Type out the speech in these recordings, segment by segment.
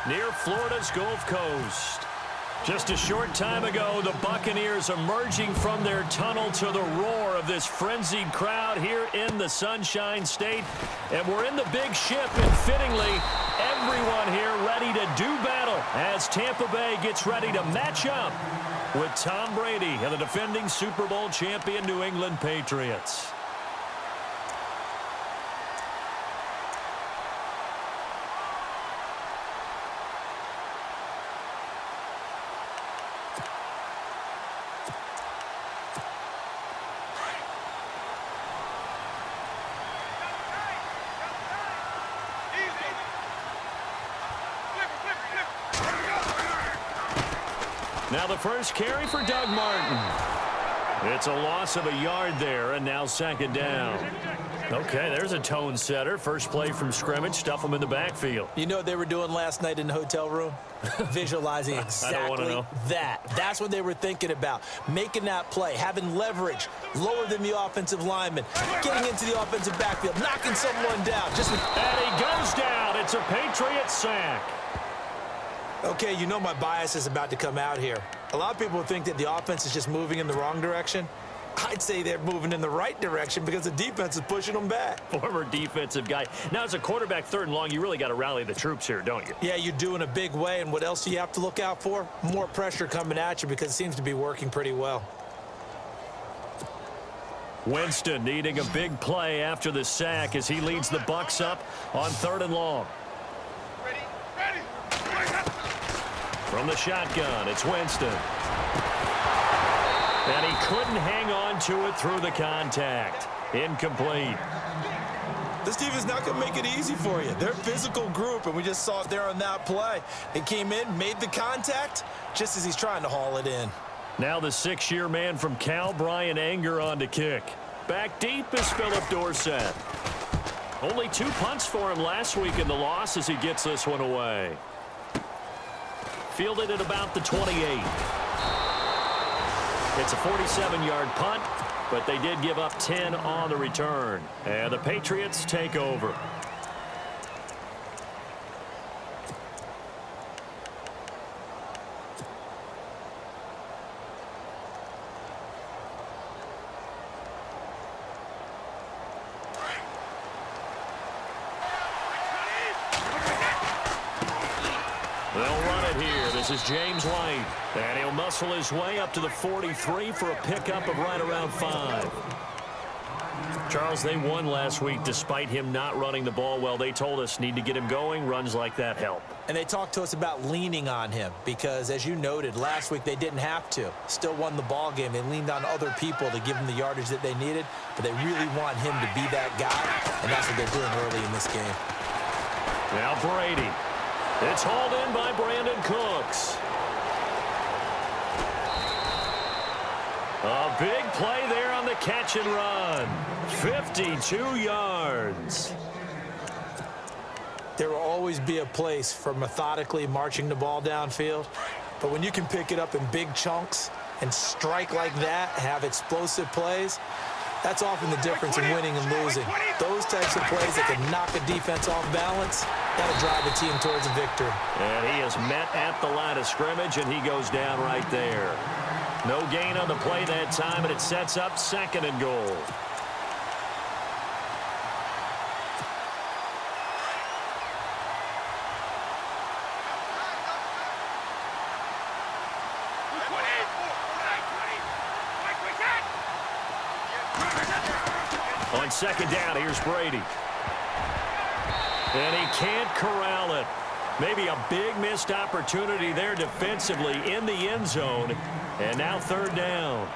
near Florida's Gulf Coast. Just a short time ago, the Buccaneers emerging from their tunnel to the roar of this frenzied crowd here in the Sunshine State. And we're in the big ship, and fittingly, everyone here ready to do battle as Tampa Bay gets ready to match up with Tom Brady and the defending Super Bowl champion New England Patriots. Now the first carry for Doug Martin. It's a loss of a yard there, and now second down. Okay, there's a tone setter. First play from scrimmage, stuff them in the backfield. You know what they were doing last night in the hotel room? Visualizing exactly that. That's what they were thinking about. Making that play, having leverage, lower than the offensive lineman, getting into the offensive backfield, knocking someone down. And he goes down. It's a Patriots sack. Okay, you know my bias is about to come out here. A lot of people think that the offense is just moving in the wrong direction. I'd say they're moving in the right direction because the defense is pushing them back. Former defensive guy. Now, as a quarterback, third and long, you really got to rally the troops here, don't you? Yeah, you do in a big way. And what else do you have to look out for? More pressure coming at you because it seems to be working pretty well. Winston needing a big play after the sack as he leads the Bucs up on third and long. From the shotgun, it's Winston. And he couldn't hang on to it through the contact. Incomplete. This team is not going to make it easy for you. They're a physical group, and we just saw it there on that play. It came in, made the contact, just as he's trying to haul it in. Now the six-year man from Cal, Brian Anger, on to kick. Back deep is Philip Dorsett. Only 2 punts for him last week in the loss as he gets this one away. Fielded at about the 28. It's a 47-yard punt, but they did give up 10 on the return. And the Patriots take over. They'll run it here. This is James White. And he'll muscle his way up to the 43 for a pickup of right around 5. Charles, they won last week despite him not running the ball well. They told us need to get him going. Runs like that help. And they talked to us about leaning on him because, as you noted, last week they didn't have to. Still won the ball game. They leaned on other people to give them the yardage that they needed, but they really want him to be that guy, and that's what they're doing early in this game. Now Brady. It's hauled in by Brandon Cooks. A big play there on the catch and run. 52 yards. There will always be a place for methodically marching the ball downfield, but when you can pick it up in big chunks and strike like that, have explosive plays, that's often the difference in winning and losing. Those types of plays that can knock a defense off balance, that'll drive a team towards a victory. And he is met at the line of scrimmage, and he goes down right there. No gain on the play that time, and it sets up second and goal. On second down, here's Brady. And he can't corral it. Maybe a big missed opportunity there defensively in the end zone. And now third down.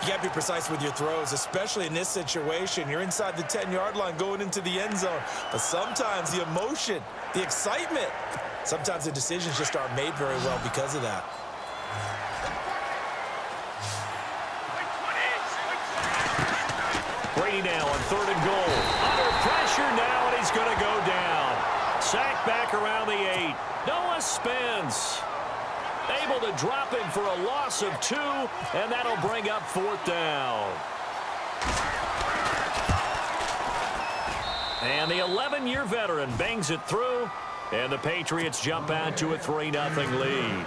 You got to be precise with your throws, especially in this situation. You're inside the 10-yard line going into the end zone. But sometimes the emotion, the excitement, sometimes the decisions just aren't made very well because of that. Brady now on third and goal. Under pressure now, and he's going to go down. Sacked back around the 8. Noah Spence able to drop him for a loss of 2, and that'll bring up fourth down. And the 11-year veteran bangs it through, And the Patriots jump out to a 3-0 lead.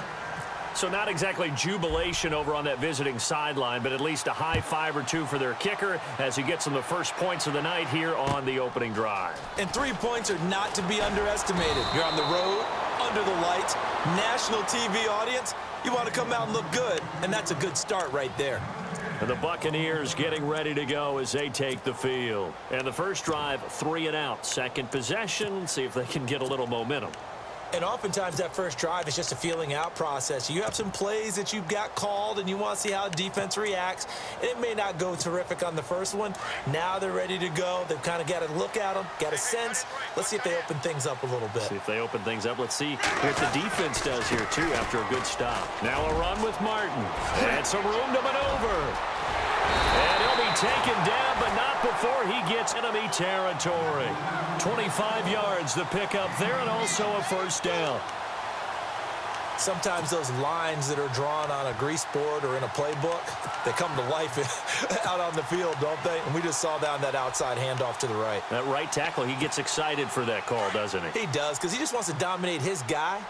So not exactly jubilation over on that visiting sideline, but at least a high five or two for their kicker as he gets them the first points of the night here on the opening drive. And 3 points are not to be underestimated. You're on the road, under the lights, national TV audience. You want to come out and look good, and that's a good start right there. And the Buccaneers getting ready to go as they take the field. And the first drive, 3 and out. Second possession, see if they can get a little momentum. And oftentimes that first drive is just a feeling out process. You have some plays that you've got called and you want to see how defense reacts. And it may not go terrific on the first one. Now they're ready to go. They've kind of got to look at them, got a sense. Let's see if they open things up a little bit. See if they open things up. Let's see what the defense does here, too, after a good stop. Now a run with Martin. And some room to maneuver. And he'll be taken down, but not before he gets enemy territory. 25 yards the pickup there, and also a first down. Sometimes those lines that are drawn on a grease board or in a playbook, they come to life out on the field, don't they? And we just saw down that outside handoff to the right. That right tackle, he gets excited for that call, doesn't he? He does, because he just wants to dominate his guy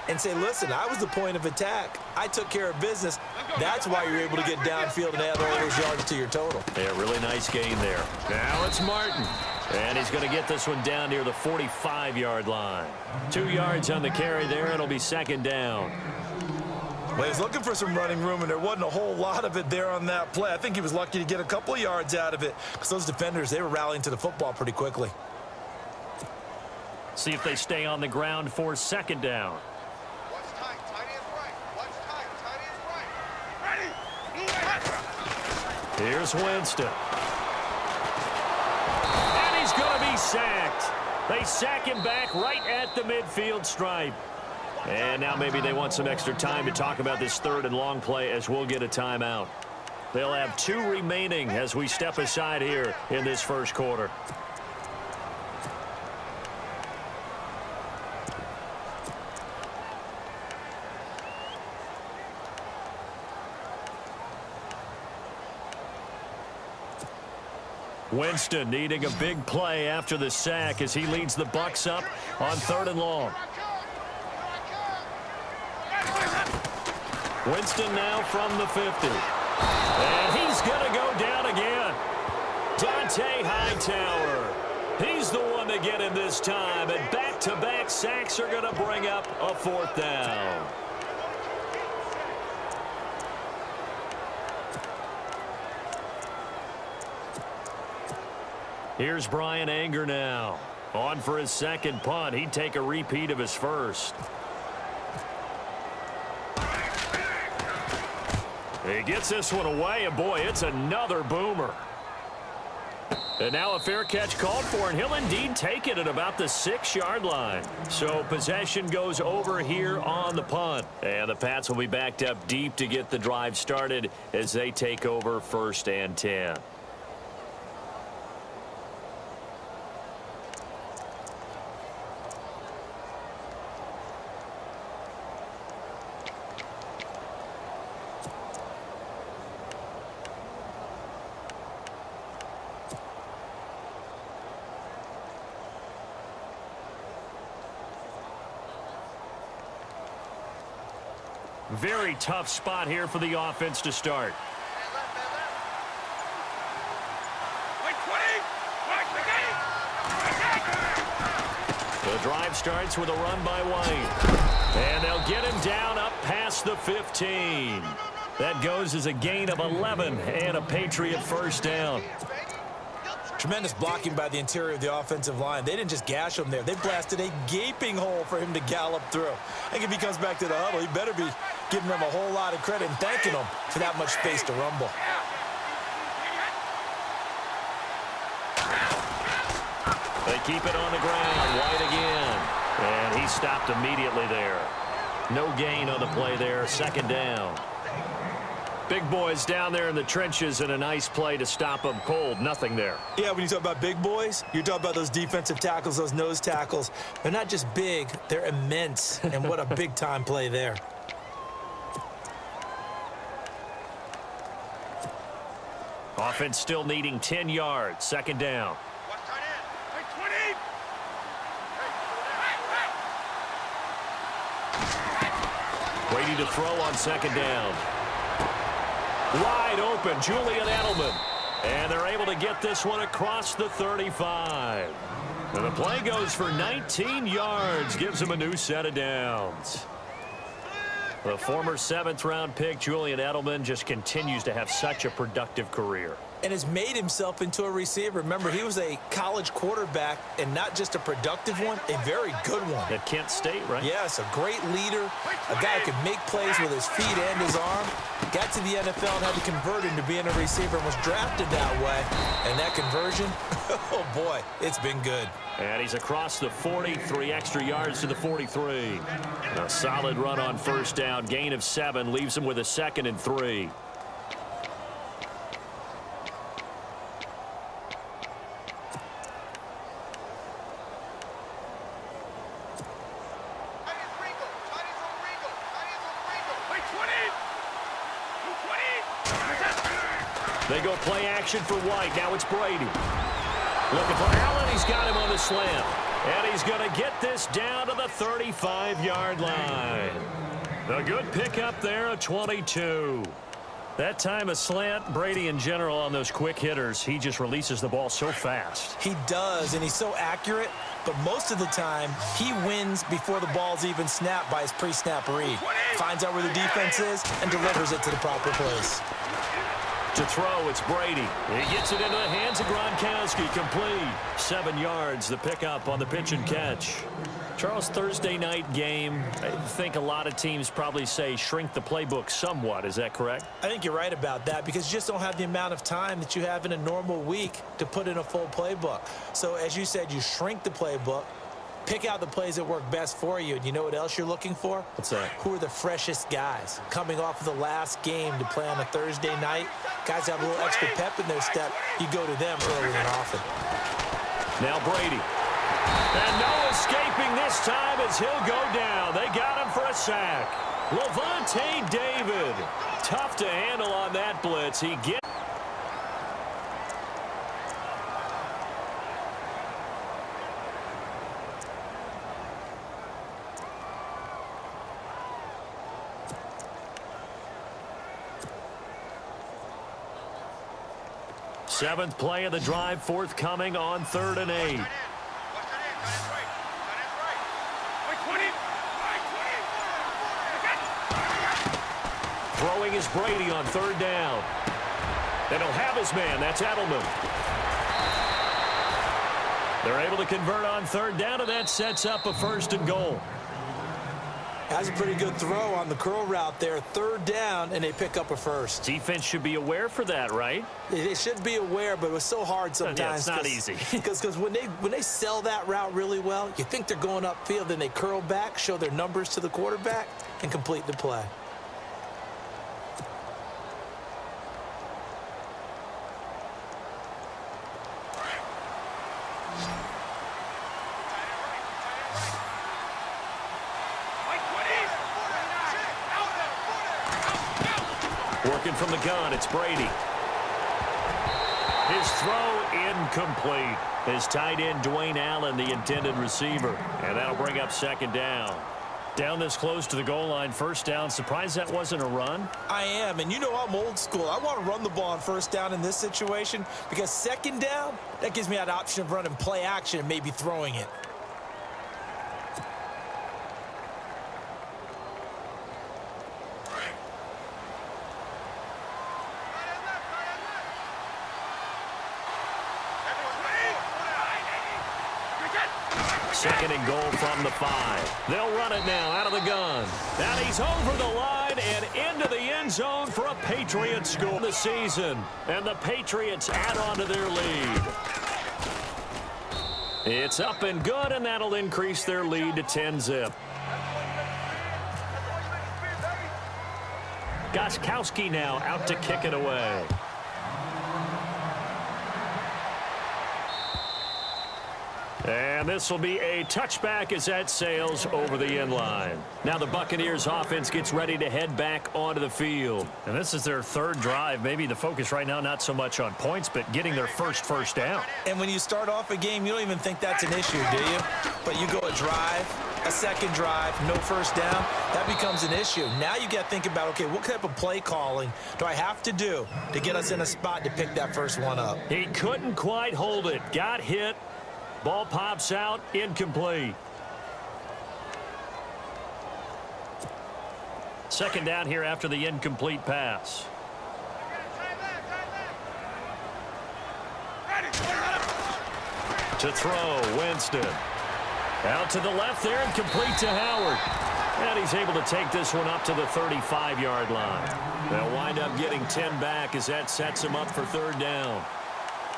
and say, listen, I was the point of attack. I took care of business. That's why you're able to get downfield and add all those yards to your total. Yeah, really nice gain there. Now it's Martin. And he's going to get this one down near the 45-yard line. 2 yards on the carry there. It'll be second down. Well, he's looking for some running room, and there wasn't a whole lot of it there on that play. I think he was lucky to get a couple of yards out of it because those defenders, they were rallying to the football pretty quickly. See if they stay on the ground for second down. Here's Winston. And he's going to be sacked. They sack him back right at the midfield stripe. And now maybe they want some extra time to talk about this third and long play as we'll get a timeout. They'll have 2 remaining as we step aside here in this first quarter. Winston needing a big play after the sack as he leads the Bucs up on 3rd and long. Winston now from the 50. And he's going to go down again. Dante Hightower. He's the one to get him this time. And back-to-back sacks are going to bring up a 4th down. Here's Brian Anger now. On for his second punt. He'd take a repeat of his first. He gets this one away, and boy, it's another boomer. And now a fair catch called for, and he'll indeed take it at about the 6-yard line. So possession goes over here on the punt. And the Pats will be backed up deep to get the drive started as they take over 1st and 10. Very tough spot here for the offense to start. The drive starts with a run by White. And they'll get him down up past the 15. That goes as a gain of 11 and a Patriot first down. Tremendous blocking by the interior of the offensive line. They didn't just gash him there. They blasted a gaping hole for him to gallop through. I think if he comes back to the huddle, he better be giving them a whole lot of credit and thanking them for that much space to rumble. They keep it on the ground. White again. And he stopped immediately there. No gain on the play there. Second down. Big boys down there in the trenches and a nice play to stop them cold. Nothing there. Yeah, when you talk about big boys, you're talking about those defensive tackles, those nose tackles. They're not just big, they're immense. And what a big-time play there. Offense still needing 10 yards. Second down. Brady to throw on second down. Wide open, Julian Edelman. And they're able to get this one across the 35. And the play goes for 19 yards, gives them a new set of downs. The former 7th-round pick, Julian Edelman, just continues to have such a productive career. And has made himself into a receiver. Remember, he was a college quarterback, and not just a productive one, a very good one. At Kent State, right? Yes, a great leader, a guy who could make plays with his feet and his arm. Got to the NFL and had to convert into being a receiver and was drafted that way. And that conversion, oh boy, it's been good. And he's across the 40, 3 extra yards to the 43. A solid run on first down, gain of 7, leaves him with a 2nd and 3. They go play action for White. Now it's Brady. Looking for Allen. He's got him on the slant. And he's going to get this down to the 35-yard line. A good pickup there, a 22. That time a slant, Brady in general on those quick hitters, he just releases the ball so fast. He does, and he's so accurate, but most of the time he wins before the ball's even snapped by his pre-snap read. Finds out where the defense is and delivers it to the proper place. To throw, it's Brady. He gets it into the hands of Gronkowski. Complete. 7 yards, the pickup on the pitch and catch. Charles, Thursday night game, I think a lot of teams probably say shrink the playbook somewhat. Is that correct? I think you're right about that because you just don't have the amount of time that you have in a normal week to put in a full playbook. So as you said, you shrink the playbook, pick out the plays that work best for you. And you know what else you're looking for? What's that? Who are the freshest guys coming off of the last game to play on a Thursday night? Guys have a little extra pep in their step. You go to them early and often. Now Brady. And no escaping this time as he'll go down. They got him for a sack. Levante David. Tough to handle on that blitz. He gets. Seventh play of the drive forthcoming on 3rd and 8. Throwing is Brady on 3rd down. They don't have his man. That's Edelman. They're able to convert on 3rd down, and that sets up a 1st and goal. That's a pretty good throw on the curl route there. 3rd down, and they pick up a 1st. Defense should be aware for that, right? They should be aware, but it was so hard sometimes. Yeah, it's not easy. Because when they sell that route really well, you think they're going upfield, then they curl back, show their numbers to the quarterback, and complete the play. Working from the gun, it's Brady. His throw incomplete. His tight end, Dwayne Allen, the intended receiver. And that'll bring up 2nd down. Down this close to the goal line, 1st down. Surprised that wasn't a run? I am, and you know I'm old school. I want to run the ball on 1st down in this situation because 2nd down, that gives me that option of running play action and maybe throwing it. Second and goal from the 5. They'll run it now out of the gun. And he's over the line and into the end zone for a Patriots score this season. And the Patriots add on to their lead. It's up and good, and that'll increase their lead to 10-zip. Gostkowski now out to kick it away. And this will be a touchback as that sails over the end line. Now the Buccaneers offense gets ready to head back onto the field. And this is their 3rd drive. Maybe the focus right now not so much on points, but getting their first down. And when you start off a game, you don't even think that's an issue, do you? But you go a drive, a second drive, no first down, that becomes an issue. Now you got to think about, okay, what type of play calling do I have to do to get us in a spot to pick that first one up? He couldn't quite hold it. Got hit. Ball pops out, incomplete. Second down here after the incomplete pass. To throw, Winston. Out to the left there and complete to Howard. And he's able to take this one up to the 35-yard line. They'll wind up getting 10 back as that sets him up for third down.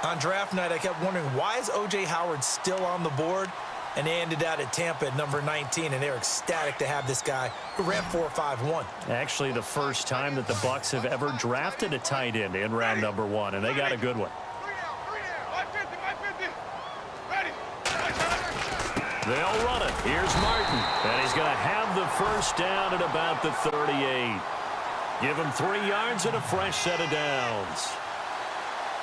On draft night, I kept wondering, why is O.J. Howard still on the board? And they ended out at Tampa at number 19, and they're ecstatic to have this guy who ran 4.51. Actually, the first time that the Bucs have ever drafted a tight end in round number 1, and they got a good one. They'll run it. Here's Martin, and he's going to have the first down at about the 38. Give him 3 yards and a fresh set of downs.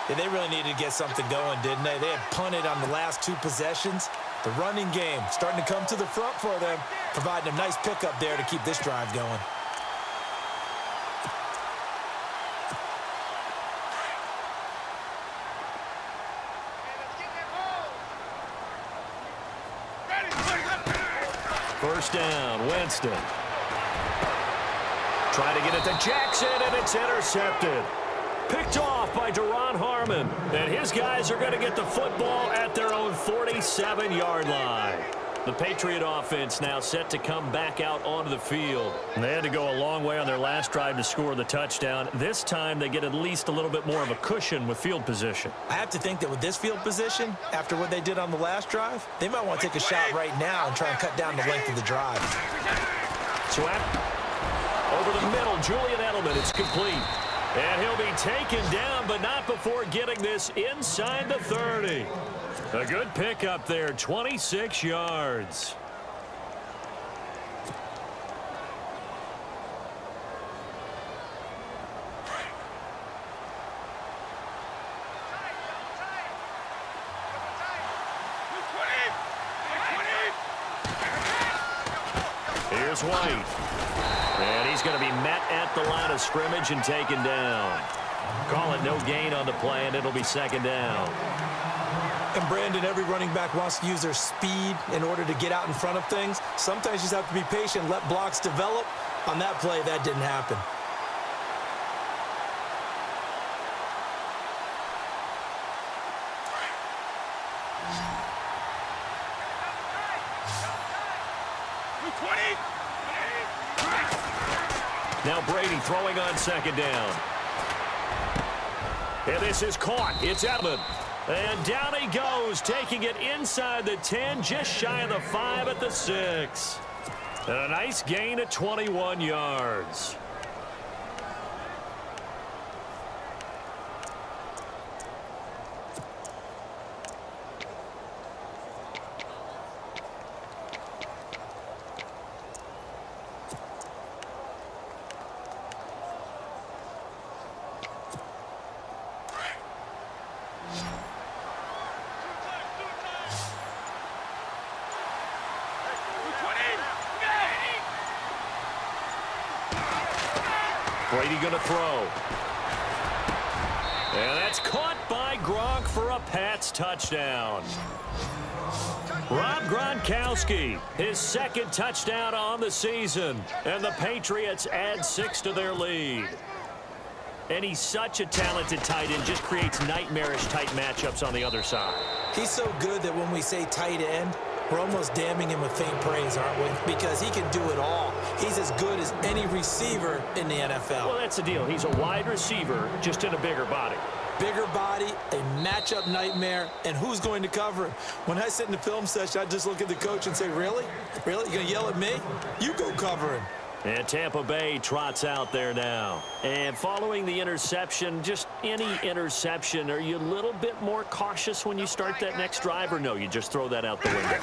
Yeah, they really needed to get something going, didn't they? They had punted on the last 2 possessions. The running game starting to come to the front for them, providing a nice pickup there to keep this drive going. First down, Winston. Trying to get it to Jackson, and it's intercepted. Picked off by Duron Harmon. And his guys are going to get the football at their own 47-yard line. The Patriot offense now set to come back out onto the field. And they had to go a long way on their last drive to score the touchdown. This time they get at least a little bit more of a cushion with field position. I have to think that with this field position, after what they did on the last drive, they might want to take a shot right now and try and cut down the length of the drive. Swap. Over the middle, Julian Edelman. It's complete. And he'll be taken down, but not before getting this inside the 30. A good pickup there, 26 yards. Here's White. And he's going to be met at the line of scrimmage and taken down. Call it no gain on the play, and it'll be second down. And Brandon, every running back wants to use their speed in order to get out in front of things. Sometimes you just have to be patient, let blocks develop. On that play, that didn't happen. Now Brady throwing on second down. And this is caught. It's Edelman. And down he goes, taking it inside the 10, just shy of the 5 at the 6. And a nice gain at 21 yards. Brady going to throw. And that's caught by Gronk for a Pats touchdown. Rob Gronkowski, his second touchdown on the season. And the Patriots add 6 to their lead. And he's such a talented tight end, just creates nightmarish-type matchups on the other side. He's so good that when we say tight end, we're almost damning him with faint praise, aren't we? Because he can do it all. He's as good as any receiver in the NFL. Well, that's the deal. He's a wide receiver, just in a bigger body. Bigger body, a matchup nightmare, and who's going to cover him? When I sit in the film session, I just look at the coach and say, really? Really? You're going to yell at me? You go cover him. And Tampa Bay trots out there now. And following the interception, just any interception, are you a little bit more cautious when you start that next drive, or no, you just throw that out the window?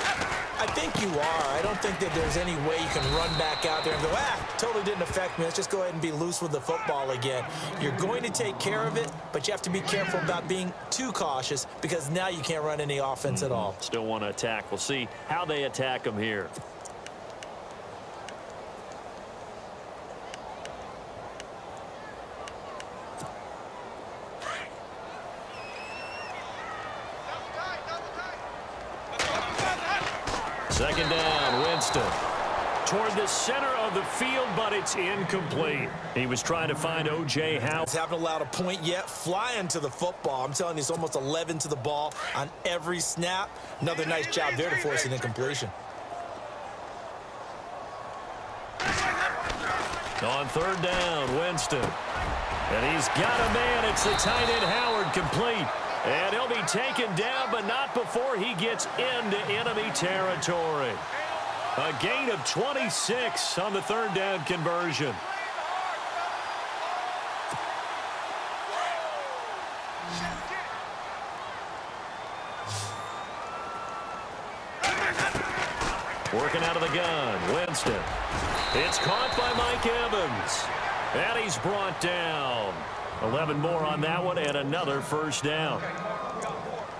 I think you are. I don't think that there's any way you can run back out there and go, totally didn't affect me. Let's just go ahead and be loose with the football again. You're going to take care of it, but you have to be careful about being too cautious because now you can't run any offense at all. Still want to attack. We'll see how they attack them here. Second down, Winston. Toward the center of the field, but it's incomplete. He was trying to find O.J. Howard. Haven't allowed a point yet. Flying to the football. I'm telling you, it's almost 11 to the ball on every snap. Another nice job there to force an incompletion. On third down, Winston. And he's got a man. It's the tight end Howard, complete. And he'll be taken down, but not before he gets into enemy territory. A gain of 26 on the third down conversion. Working out of the gun, Winston. It's caught by Mike Evans. And he's brought down. 11 more on that one and another first down.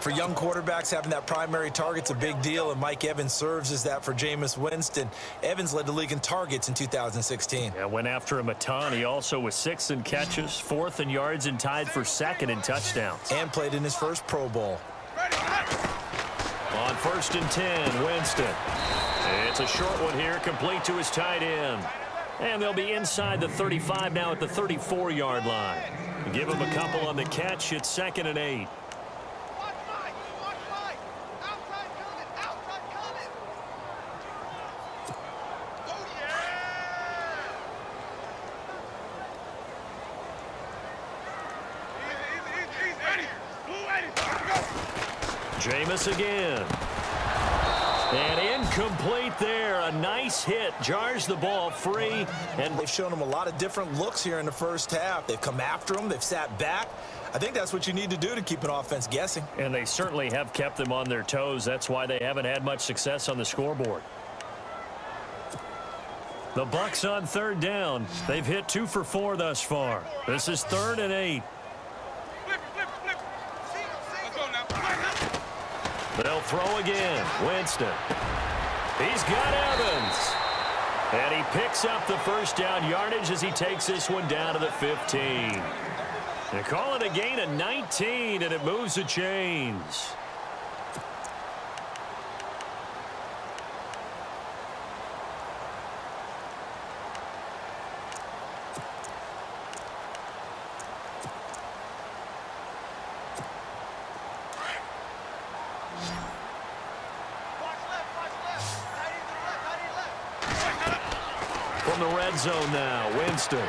For young quarterbacks, having that primary target's a big deal, and Mike Evans serves as that for Jameis Winston. Evans led the league in targets in 2016. Yeah, went after him a ton. He also was 6th in catches, 4th in yards, and tied for 2nd in touchdowns. And played in his first Pro Bowl. On 1st and 10, Winston. It's a short one here, complete to his tight end. And they'll be inside the 35 now at the 34-yard line. Give him a couple on the catch. It's 2nd and 8. Jameis again. And incomplete there. A nice hit. Jars the ball free. And they've shown him a lot of different looks here in the first half. They've come after him. They've sat back. I think that's what you need to do to keep an offense guessing. And they certainly have kept them on their toes. That's why they haven't had much success on the scoreboard. The Bucs on third down. They've hit 2 for 4 thus far. This is 3rd and 8. They'll throw again. Winston. He's got Evans. And he picks up the first down yardage as he takes this one down to the 15. They call it a gain of 19, and it moves the chains. From the red zone now, Winston.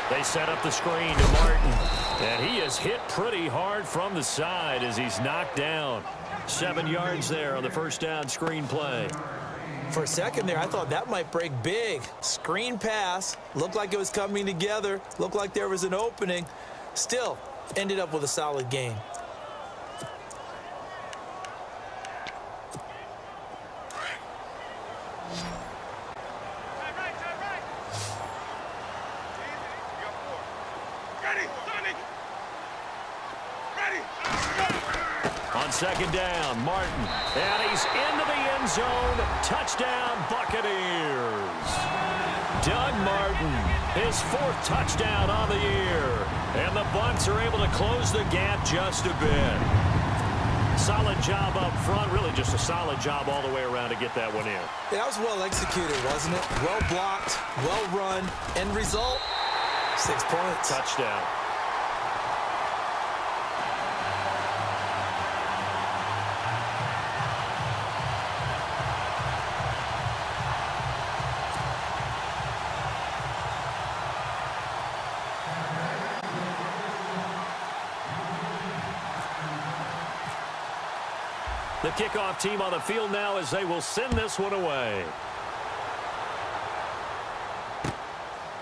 They set up the screen to Martin. And he is hit pretty hard from the side as he's knocked down. 7 yards there on the first down screen play. For a second there, I thought that might break big. Screen pass. Looked like it was coming together. Looked like there was an opening. Still, ended up with a solid gain. On second down, Martin. And he's into the end zone. Touchdown, Buccaneers. Doug Martin, his 4th touchdown on the year. And the Bucs are able to close the gap just a bit. Solid job up front. Really just a solid job all the way around to get that one in. Yeah, that was well executed, wasn't it? Well blocked, well run. End result, 6 points. Touchdown. The kickoff team on the field now as they will send this one away.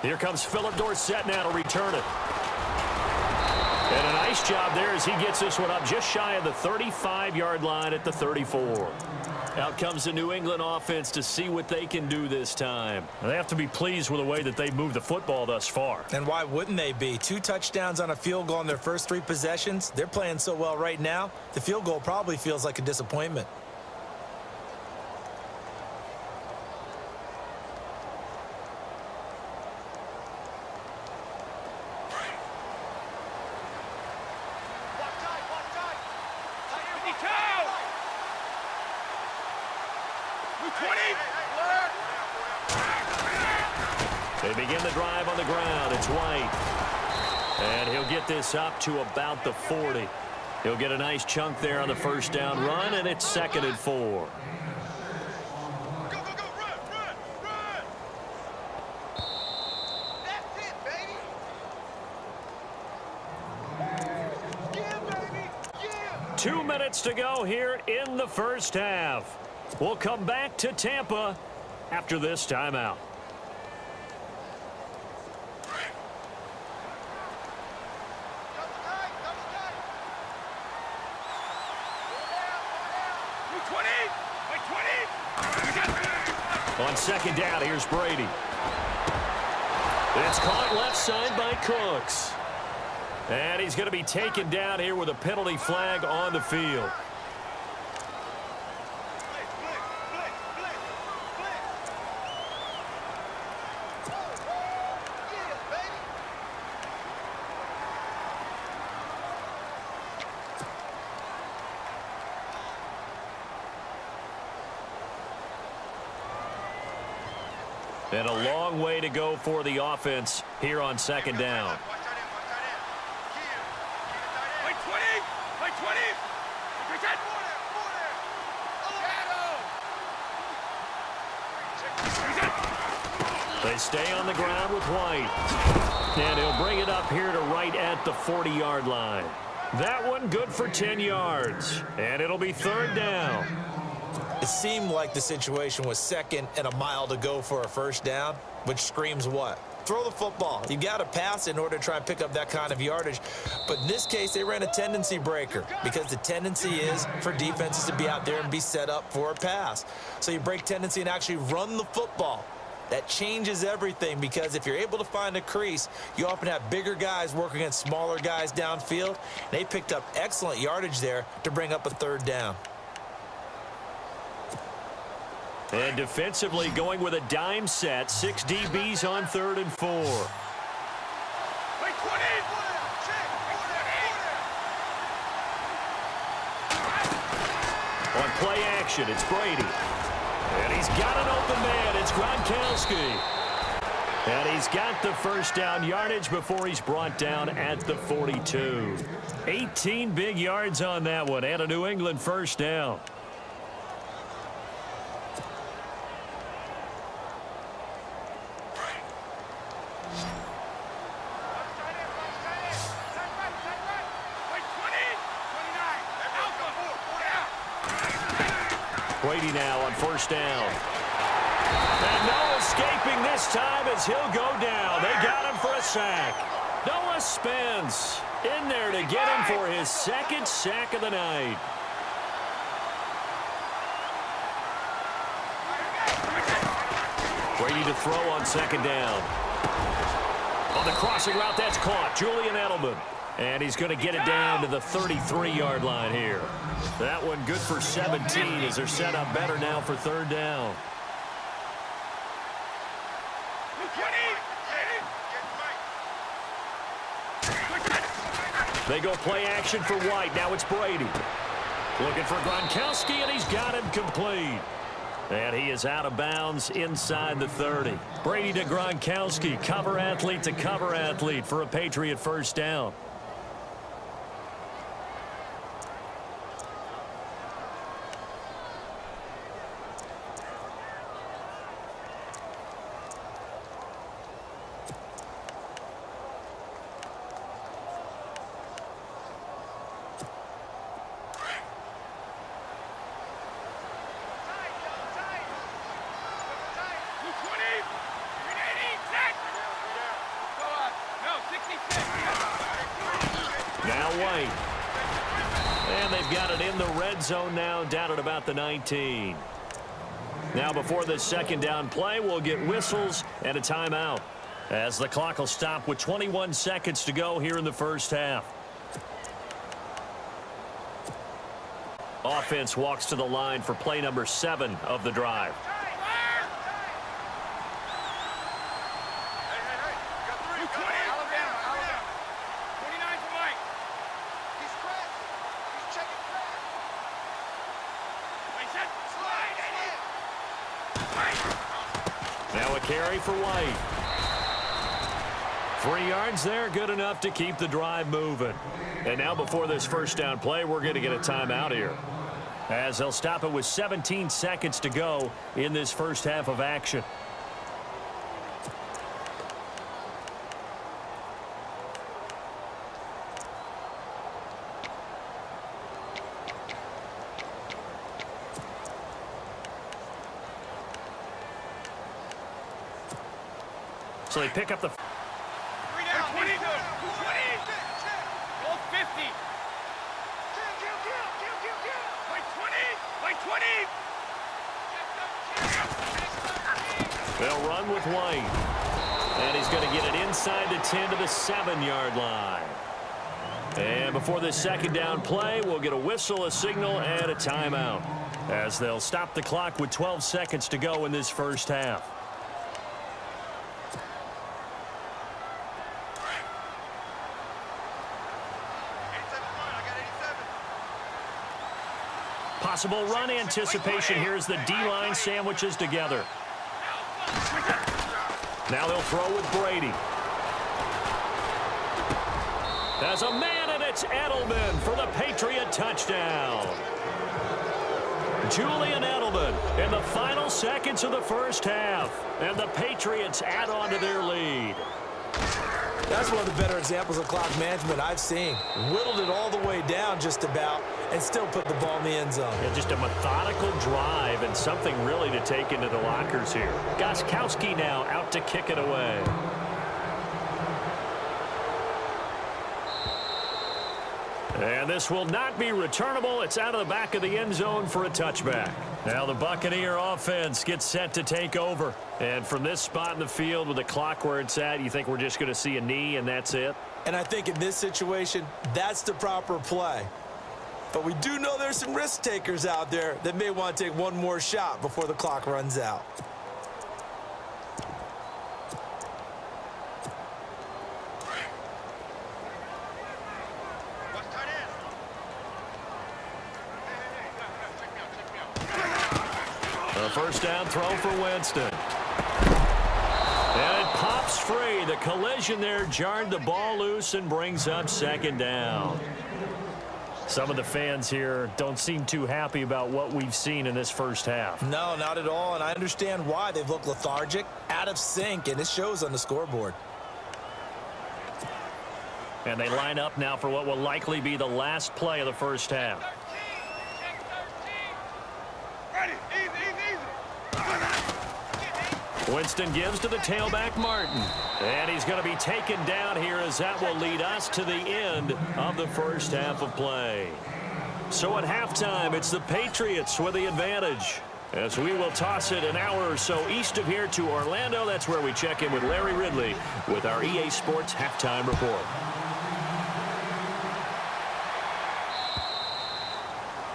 Here comes Philip Dorsett now to return it. And a nice job there as he gets this one up just shy of the 35-yard line at the 34. Out comes the New England offense to see what they can do this time. They have to be pleased with the way that they've moved the football thus far. And why wouldn't they be? 2 touchdowns on a field goal in their first 3 possessions. They're playing so well right now, the field goal probably feels like a disappointment. With 20. They begin the drive on the ground. It's White. And he'll get this up to about the 40. He'll get a nice chunk there on the first down run, and it's 2nd and 4. Run. That's it, baby. Yeah, baby. Yeah. 2 minutes to go here in the first half. We'll come back to Tampa after this timeout. On 2nd down, here's Brady. It's caught left side by Cooks. And he's going to be taken down here with a penalty flag on the field. And a long way to go for the offense here on 2nd down. They stay on the ground with White. And he'll bring it up here to right at the 40-yard line. That one good for 10 yards. And it'll be 3rd down. It seemed like the situation was 2nd and a mile to go for a first down, which screams what? Throw the football. You got to pass in order to try and pick up that kind of yardage. But in this case, they ran a tendency breaker because the tendency is for defenses to be out there and be set up for a pass. So you break tendency and actually run the football. That changes everything because if you're able to find a crease, you often have bigger guys working against smaller guys downfield. They picked up excellent yardage there to bring up a 3rd down. And defensively going with a dime set. 6 DBs on 3rd and 4. On play action, it's Brady. And he's got an open man. It's Gronkowski. And he's got the first down yardage before he's brought down at the 42. 18 big yards on that one and a New England first down. Brady now on first down. And no escaping this time as he'll go down. They got him for a sack. Noah spins in there to get him for his 2nd sack of the night. Brady to throw on 2nd down. On the crossing route, that's caught. Julian Edelman. And he's going to get it down to the 33-yard line here. That one good for 17 as they're set up better now for 3rd down. They go play action for White. Now it's Brady. Looking for Gronkowski, and he's got him complete. And he is out of bounds inside the 30. Brady to Gronkowski. Cover athlete to cover athlete for a Patriot first down. Now White. And they've got it in the red zone now, down at about the 19. Now before this 2nd down play, we'll get whistles and a timeout as the clock will stop with 21 seconds to go here in the first half. Offense walks to the line for play number 7 of the drive. Now a carry for White. 3 yards there, good enough to keep the drive moving. And now before this first down play, we're going to get a timeout here, as they'll stop it with 17 seconds to go in this first half of action. So they pick up the... 3 down. 20. 20. Goal 50. Kill. 20. They'll run with White. And he's going to get it inside the 10 to the 7-yard line. And before this second down play, we'll get a whistle, a signal, and a timeout, as they'll stop the clock with 12 seconds to go in this first half. Possible run anticipation here as the D-line sandwiches together. Now they'll throw with Brady. As a man, and it's Edelman for the Patriot touchdown. Julian Edelman in the final seconds of the first half. And the Patriots add on to their lead. That's one of the better examples of clock management I've seen. Whittled it all the way down just about and still put the ball in the end zone. Yeah, just a methodical drive and something really to take into the lockers here. Gostkowski now out to kick it away. And this will not be returnable. It's out of the back of the end zone for a touchback. Now the Buccaneer offense gets set to take over. And from this spot in the field with the clock where it's at, you think we're just going to see a knee and that's it? And I think in this situation, that's the proper play. But we do know there's some risk takers out there that may want to take one more shot before the clock runs out. A first down throw for Winston. And it pops free. The collision there jarred the ball loose and brings up second down. Some of the fans here don't seem too happy about what we've seen in this first half. No, not at all, and I understand why. They've looked lethargic, out of sync, and it shows on the scoreboard. And they line up now for what will likely be the last play of the first half. Ready. Easy. Winston gives to the tailback, Martin. And he's going to be taken down here, as that will lead us to the end of the first half of play. So at halftime, it's the Patriots with the advantage, as we will toss it an hour or so east of here to Orlando. That's where we check in with Larry Ridley with our EA Sports Halftime Report.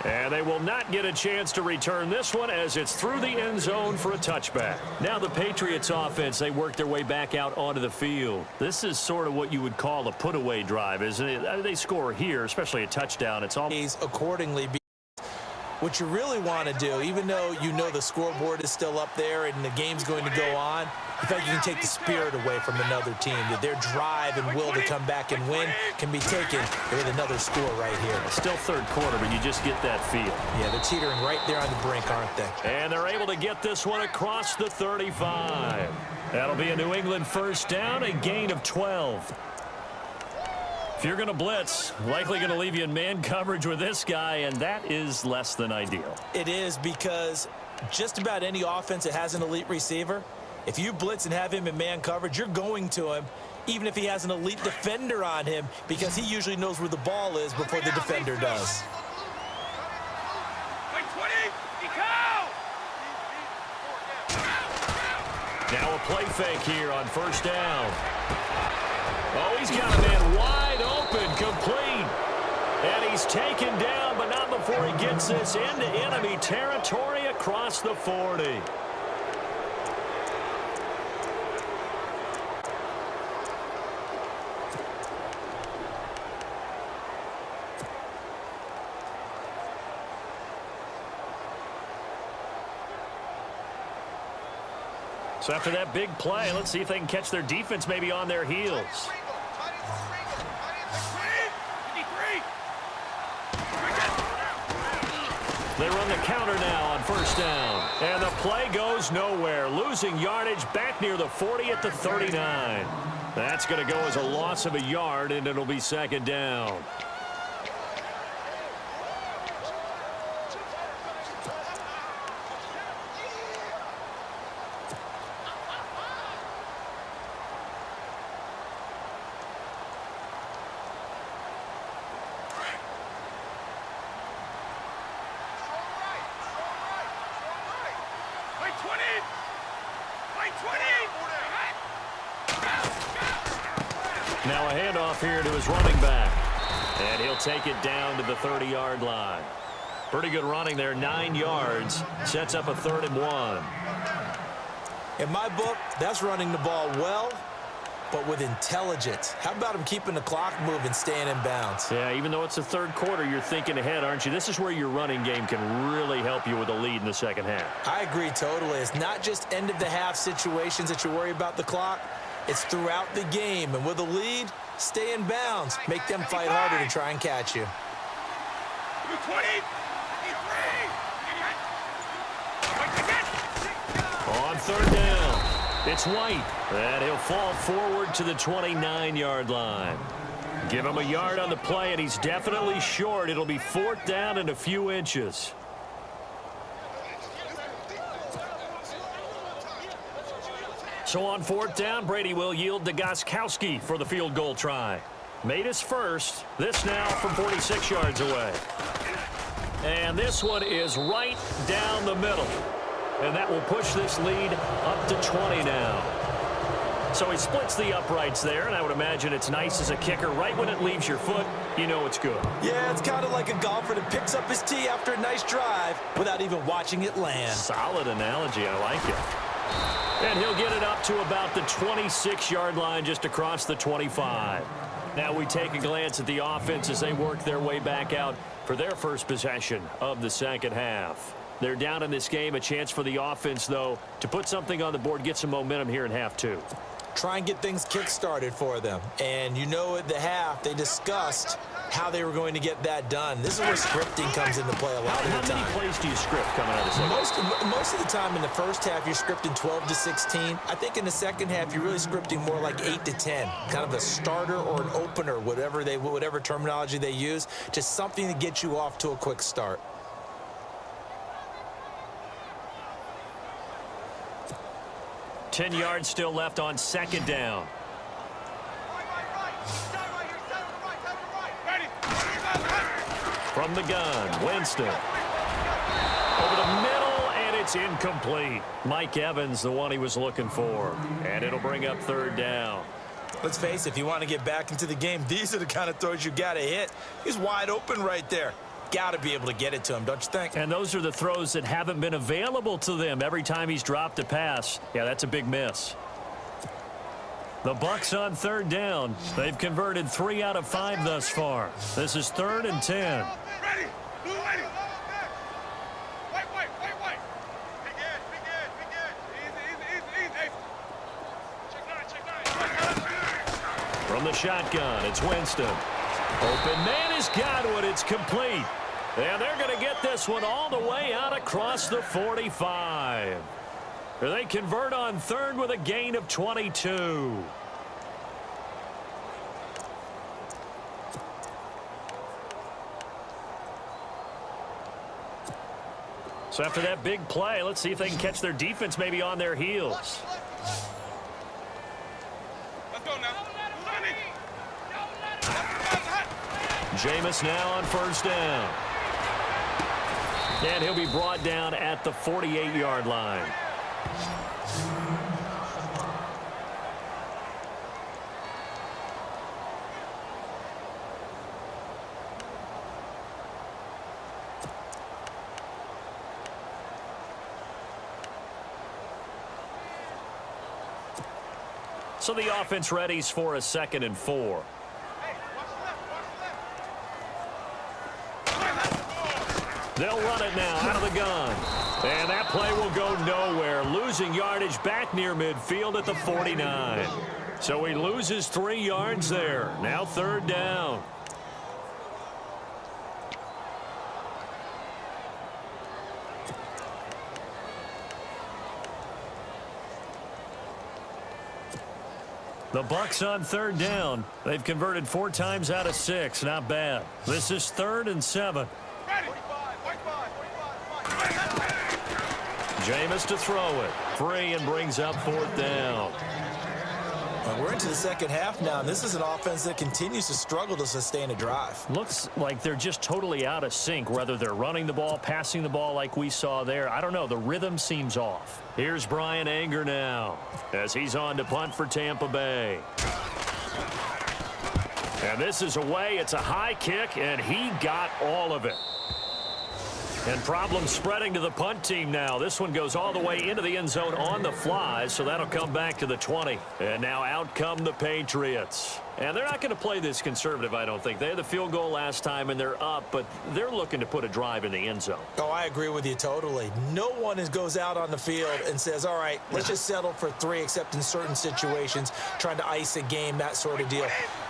And they will not get a chance to return this one, as it's through the end zone for a touchback. Now the Patriots offense, they work their way back out onto the field. This is sort of what you would call a put-away drive, isn't it? They score here, especially a touchdown. It's all accordingly. What you really want to do, even though you know the scoreboard is still up there and the game's going to go on, you feel like you can take the spirit away from another team. That their drive and will to come back and win can be taken with another score right here. Still third quarter, but you just get that feel. Yeah, they're teetering right there on the brink, aren't they? And they're able to get this one across the 35. That'll be a New England first down, a gain of 12. If you're going to blitz, likely going to leave you in man coverage with this guy, and that is less than ideal. It is, because just about any offense that has an elite receiver, if you blitz and have him in man coverage, you're going to him, even if he has an elite defender on him, because he usually knows where the ball is before the defender does. Now a play fake here on first down. Oh, he's got a man wide open, complete. And he's taken down, but not before he gets this into enemy territory across the 40. So after that big play, let's see if they can catch their defense maybe on their heels. They run the counter now on first down. And the play goes nowhere. Losing yardage back near the 40 at the 39. That's going to go as a loss of a yard, and it'll be second down. Now a handoff here to his running back. And he'll take it down to the 30-yard line. Pretty good running there, 9 yards. Sets up a 3rd and 1. In my book, that's running the ball well, but with intelligence. How about him keeping the clock moving, staying in bounds? Yeah, even though it's the third quarter, you're thinking ahead, aren't you? This is where your running game can really help you with a lead in the second half. I agree totally. It's not just end-of-the-half situations that you worry about the clock. It's throughout the game. And with a lead, stay in bounds. Make them fight harder to try and catch you. 20. On third down, it's White. And he'll fall forward to the 29-yard line. Give him a yard on the play, and he's definitely short. It'll be 4th down and a few inches. So on 4th down, Brady will yield to Gostkowski for the field goal try. Made his first. This now from 46 yards away. And this one is right down the middle. And that will push this lead up to 20 now. So he splits the uprights there, and I would imagine it's nice as a kicker. Right when it leaves your foot, you know it's good. Yeah, it's kind of like a golfer that picks up his tee after a nice drive without even watching it land. Solid analogy. I like it. And he'll get it up to about the 26-yard line, just across the 25. Now we take a glance at the offense as they work their way back out for their first possession of the second half. They're down in this game. A chance for the offense, though, to put something on the board, get some momentum here in half 2. Try and get things kick-started for them. And you know at the half, they discussed how they were going to get that done. This is where scripting comes into play a lot of the time. How many plays do you script coming out of the second? Most of the time in the first half, you're scripting 12 to 16. I think in the second half, you're really scripting more like 8 to 10. Kind of a starter or an opener, whatever terminology they use. Just something to get you off to a quick start. Ten yards still left on second down. From the gun, Winston. Over the middle, and it's incomplete. Mike Evans, the one he was looking for. And it'll bring up 3rd down. Let's face it, if you want to get back into the game, these are the kind of throws you got to hit. He's wide open right there. Got to be able to get it to him, don't you think? And those are the throws that haven't been available to them every time he's dropped a pass. Yeah, that's a big miss. The Bucs on 3rd down. They've converted 3 out of 5 thus far. This is 3rd and 10. Ready. Blue ready. White. Big good. Easy. Check 9. From the shotgun, it's Winston. Open man has got it. It's complete. And they're going to get this one all the way out across the 45. They convert on 3rd with a gain of 22. So after that big play, let's see if they can catch their defense maybe on their heels. Let's go now. Jameis now on first down. And he'll be brought down at the 48-yard line. So the offense readies for a 2nd and 4. They'll run it now out of the gun. And that play will go nowhere, losing yardage back near midfield at the 49. So he loses 3 yards there. Now 3rd down. The Bucs on 3rd down. They've converted 4 times out of 6. Not bad. This is 3rd and 7. Jameis to throw it. Free and brings up 4th down. We're into the second half now, and this is an offense that continues to struggle to sustain a drive. Looks like they're just totally out of sync, whether they're running the ball, passing the ball like we saw there. I don't know. The rhythm seems off. Here's Brian Anger now as he's on to punt for Tampa Bay. And this is away. It's a high kick, and he got all of it. And problems spreading to the punt team now. This one goes all the way into the end zone on the fly, so that'll come back to the 20. And now out come the Patriots. And they're not going to play this conservative, I don't think. They had the field goal last time, and they're up, but they're looking to put a drive in the end zone. Oh, I agree with you totally. No one goes out on the field and says, all right, let's just settle for 3, except in certain situations, trying to ice a game, that sort of deal.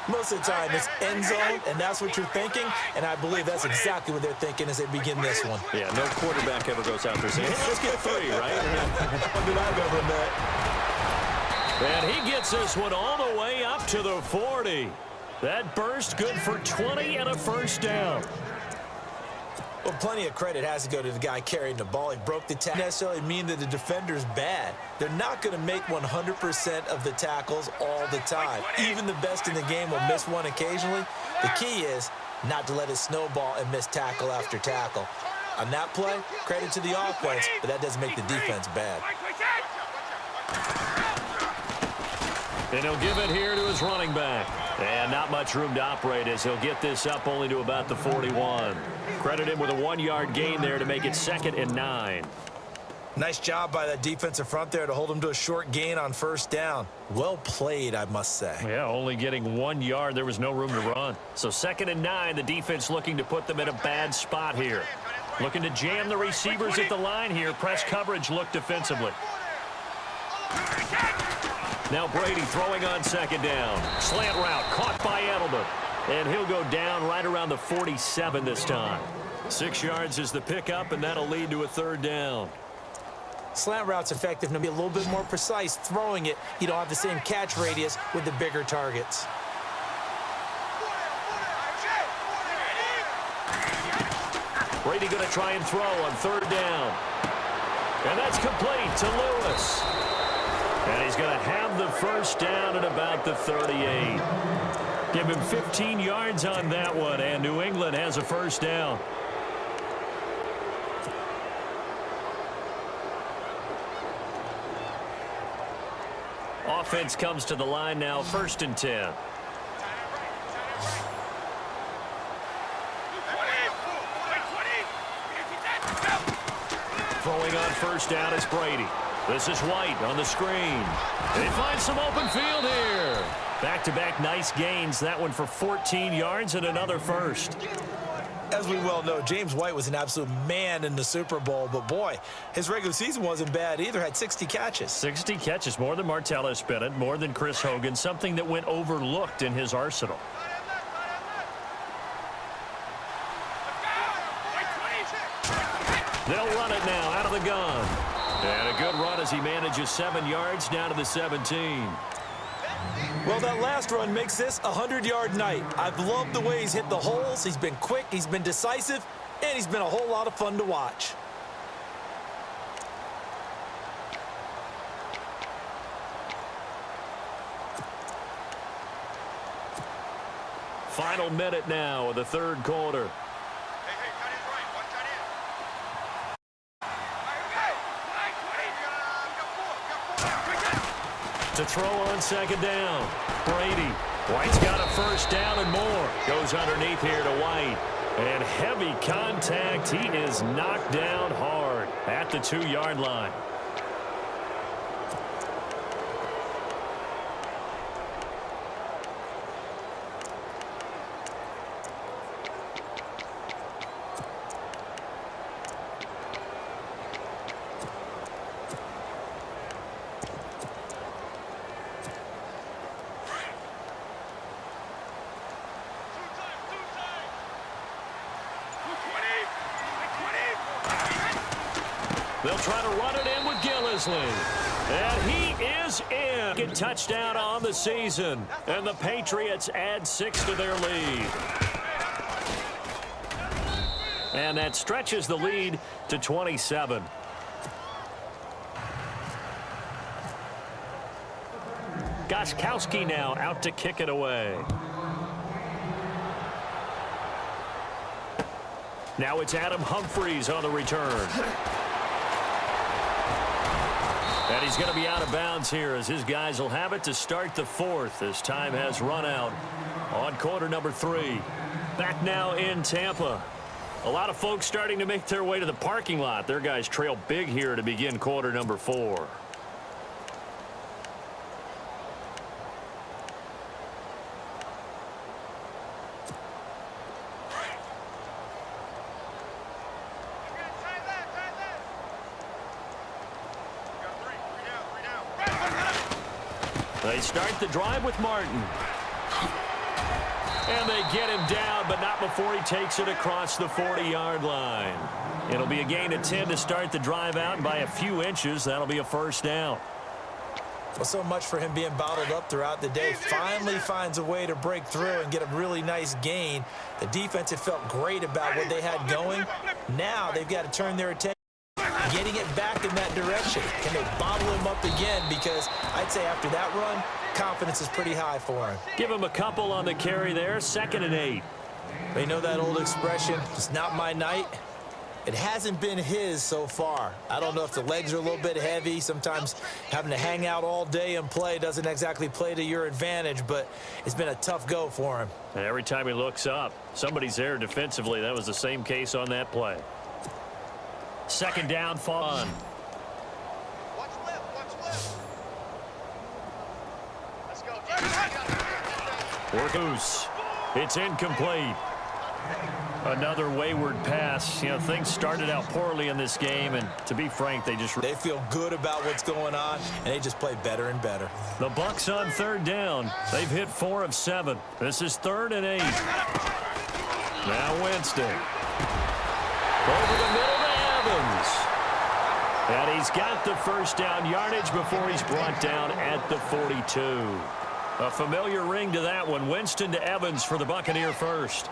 Most of the time, it's end zone, and that's what you're thinking, and I believe that's exactly what they're thinking as they begin this one. Yeah, no quarterback ever goes out there saying, hey, let's get 3, right? What did I've ever met? And he gets this one all the way up to the 40. That burst good for 20 and a 1st down. Well, plenty of credit has to go to the guy carrying the ball. He broke the tackle. Necessarily mean that the defender's bad. They're not going to make 100% of the tackles all the time. Even the best in the game will miss one occasionally. The key is not to let it snowball and miss tackle after tackle. On that play, credit to the offense, but that doesn't make the defense bad. And he'll give it here to his running back. And not much room to operate as he'll get this up only to about the 41. Credit him with a 1-yard gain there to make it 2nd and 9. Nice job by that defensive front there to hold him to a short gain on 1st down. Well played, I must say. Yeah, only getting 1 yard. There was no room to run. So 2nd and 9, the defense looking to put them in a bad spot here. Looking to jam the receivers at the line here. Press coverage look defensively. Now Brady throwing on 2nd down. Slant route caught by Edelman. And he'll go down right around the 47 this time. 6 yards is the pickup, and that'll lead to a 3rd down. Slant route's effective to be a little bit more precise. Throwing it, you don't have the same catch radius with the bigger targets. Brady going to try and throw on 3rd down. And that's complete to Lewis. And he's going to have the 1st down at about the 38. Give him 15 yards on that one, and New England has a 1st down. Offense comes to the line now, 1st and 10. Throwing on 1st down is Brady. This is White on the screen. They find some open field here. Back-to-back nice gains. That one for 14 yards and another 1st. As we well know, James White was an absolute man in the Super Bowl, but boy, his regular season wasn't bad either. Had 60 catches. 60 catches, more than Martellus Bennett, more than Chris Hogan, something that went overlooked in his arsenal. They'll run it now out of the gun. And a good run as he manages 7 yards down to the 17. Well, that last run makes this a 100-yard night. I've loved the way he's hit the holes. He's been quick, he's been decisive, and he's been a whole lot of fun to watch. Final minute now of the 3rd quarter. To throw on 2nd down. Brady. White's got a 1st down and more. Goes underneath here to White. And heavy contact. He is knocked down hard at the 2-yard line. They'll try to run it in with Gillisley. And he is in. Good touchdown on the season. And the Patriots add 6 to their lead. And that stretches the lead to 27. Gostkowski now out to kick it away. Now it's Adam Humphries on the return. And he's going to be out of bounds here as his guys will have it to start the fourth as time has run out on quarter number 3. Back now in Tampa. A lot of folks starting to make their way to the parking lot. Their guys trail big here to begin quarter number 4. They start the drive with Martin. And they get him down, but not before he takes it across the 40-yard line. It'll be a gain of 10 to start the drive out, and by a few inches, that'll be a first down. Well, so much for him being bottled up throughout the day. Finally finds a way to break through and get a really nice gain. The defense had felt great about what they had going. Now they've got to turn their attention getting it back in that direction. Can they bottle him up again? Because I'd say after that run, confidence is pretty high for him. Give him a couple on the carry there. 2nd and 8. They know that old expression, it's not my night. It hasn't been his so far. I don't know if the legs are a little bit heavy. Sometimes having to hang out all day and play doesn't exactly play to your advantage, but it's been a tough go for him. And every time he looks up, somebody's there defensively. That was the same case on that play. 2nd down, fun. Watch left. Let's go. Work loose. It's incomplete. Another wayward pass. You know, things started out poorly in this game, and to be frank, they feel good about what's going on, and they just play better and better. The Bucs on 3rd down. They've hit 4 of 7. This is 3rd and 8. Now Winston. Over the middle to Evans. And he's got the first down yardage before he's brought down at the 42. A familiar ring to that one. Winston to Evans for the Buccaneer first.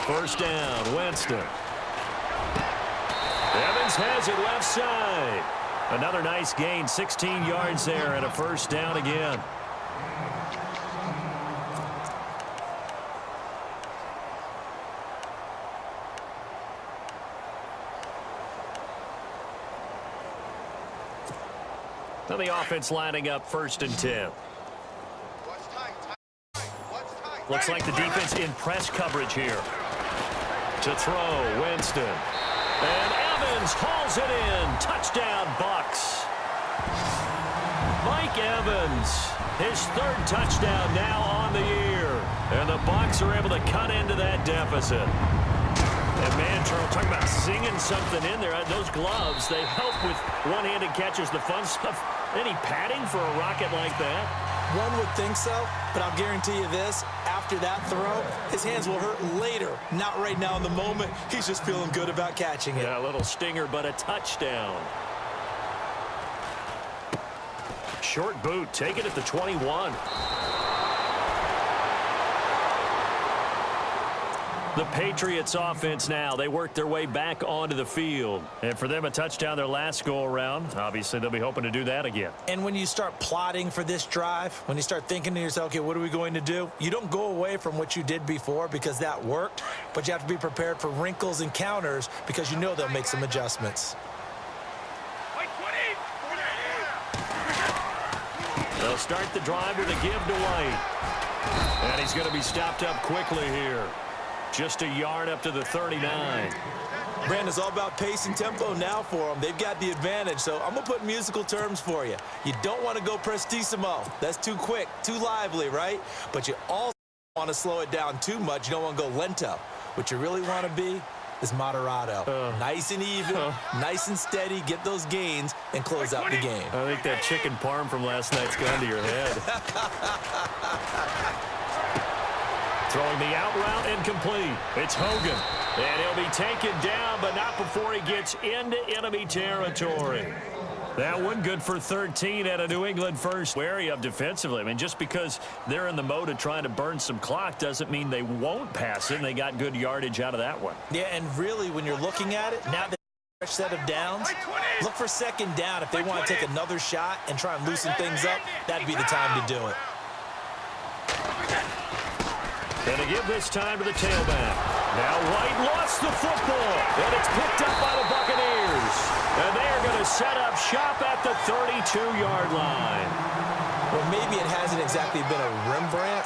First down, Winston. Evans has it left side. Another nice gain, 16 yards there, and a first down again. Now the offense lining up 1st and 10. Looks like the defense in press coverage here. To throw, Winston. And Evans hauls it in. Touchdown, Bucs. Mike Evans, his 3rd touchdown now on the year. And the Bucs are able to cut into that deficit. And man, Charles, talking about singing something in there. Those gloves, they help with one-handed catches, the fun stuff. Any padding for a rocket like that? One would think so, but I'll guarantee you this. After that throw, his hands will hurt later. Not right now in the moment. He's just feeling good about catching it. Yeah, a little stinger, but a touchdown. Short boot, take it at the 21. The Patriots offense now, they work their way back onto the field. And for them, a touchdown their last go-around. Obviously, they'll be hoping to do that again. And when you start plotting for this drive, when you start thinking to yourself, okay, what are we going to do? You don't go away from what you did before because that worked, but you have to be prepared for wrinkles and counters because you know they'll make some adjustments. They'll start the drive with a give to White. And he's going to be stopped up quickly here. Just a yard up to the 39. Brandon's all about pace and tempo now for them. They've got the advantage, so I'm going to put musical terms for you. You don't want to go prestissimo. That's too quick, too lively, right? But you also want to slow it down too much. You don't want to go lento. What you really want to be is Moderado. Nice and even, nice and steady, get those gains, and close out the game. I think that chicken parm from last night's gone to your head. Throwing the out route incomplete. It's Hogan. And he'll be taken down, but not before he gets into enemy territory. That one good for 13 at a New England first. Wary of defensively. I mean, just because they're in the mode of trying to burn some clock doesn't mean they won't pass it. And they got good yardage out of that one. Yeah, and really, when you're looking at it, now they have a fresh set of downs. Look for second down. If they want to take another shot and try and loosen things up, that'd be the time to do it. And to give this time to the tailback. Now White lost the football, and it's picked up by the Buccaneers. And they are going to set up shop at the 32-yard line. Well, maybe it hasn't exactly been a Rembrandt,